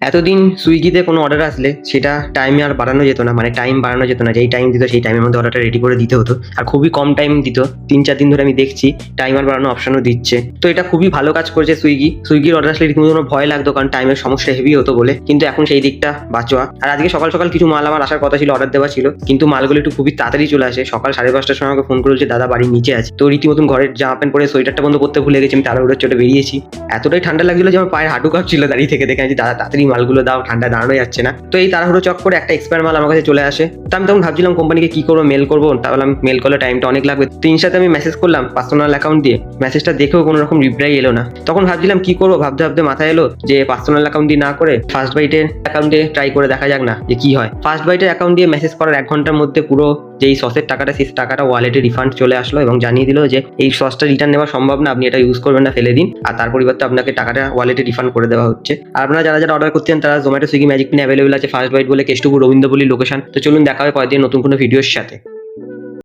এতদিন সুইগিতে কোনো অর্ডার আসলে সেটা টাইমে আর বাড়ানো যেত না, মানে টাইম বাড়ানো যেত না, যেই টাইম দিত সেই টাইমের মধ্যে অর্ডারটা রেডি করে দিতে হতো। আর খুবই কম টাইম দিত, 3-4 দিন ধরে আমি দেখছি টাইমার বাড়ানো অপশনও দিচ্ছে। তো এটা খুবই ভালো কাজ করেছে সুইগির অর্ডার আসলে রীতিমতো কোনো ভয় লাগতো, কারণ টাইমের সমস্যা হেভি হতো বলে, কিন্তু এখন সেই দিকটা বাঁচোয়া। আর আজকে সকাল সকাল কিছু মাল আমার আসার কথা ছিল, অর্ডার দেওয়া ছিল, কিন্তু মালগুলো একটু খুবই তাড়াতাড়ি চলে আসে। সকাল 5:30টার সময় আমাকে ফোন করেছে, দাদা বাড়ির নিচে আছে। তো রীতিমতন ঘরের জামা প্যান্ট পরে সোয়েটারটা বন্ধ করতে ভুলে গেছি, আমি তাড়াহুড়োর চোটে বেরিয়েছি। এতটাই ঠান্ডা লাগছিল যে আমার পায়ের হাঁটু কাঁপছিল দাঁড়িয়ে থেকে দেখে, দাদা তাড়াতাড়ি মালগুলো দাও, ঠান্ডা দাঁড়ানো যাচ্ছে না। তো এই তাড়াহুড়ো চক করে একটা এক্সপায়ার মাল আমার কাছে চলে আসে। তো আমি তখন ভাবছিলাম কোম্পানিকে কি করবো, মেল করবো, তাহলে আমি মেল করলে টাইমটা অনেক লাগবে। তো ইনস্টাতে আমি মেসেজ করলাম পার্সোনাল অ্যাকাউন্ট দিয়ে, মেসেজটা দেখেও কোনো রকম রিপ্লাই এলো না। তখন ভাবছিলাম কি করবো, ভাবতে ভাবতে মাথায় এলো যে পার্সোনাল অ্যাকাউন্ট দিয়ে না করে ফার্স্ট বাইটের অ্যাকাউন্টে ট্রাই করে দেখা যাক না যে কি হয়। ফার্স্ট বাইটের অ্যাকাউন্ট দিয়ে মেসেজ করার 1 ঘন্টার মধ্যে পুরো যেই সসের টাকাটা, সেই টাকাটা ওয়ালেটে রিফান্ড চলে আসলো এবং জানিয়ে দিল যে এই সসটা রিটার্ন নেওয়া সম্ভব না, আপনি এটা ইউজ করবেন না, ফেলে দিন, আর তার পরিবর্তে আপনাকে টাকাটা ওয়ালেটে রিফান্ড করে দেওয়া হচ্ছে। আর আপনারা যারা যারা অর্ডার করতেন তারা Zomato, Swiggy, magic pin available আছে, ফার্স্ট বাইট বলে কেষ্টপুর রবীন্দ্রপল্লী লোকেশন। তো চলুন দেখা হবে পরের দিন নতুন কোনো ভিডিওর সাথে।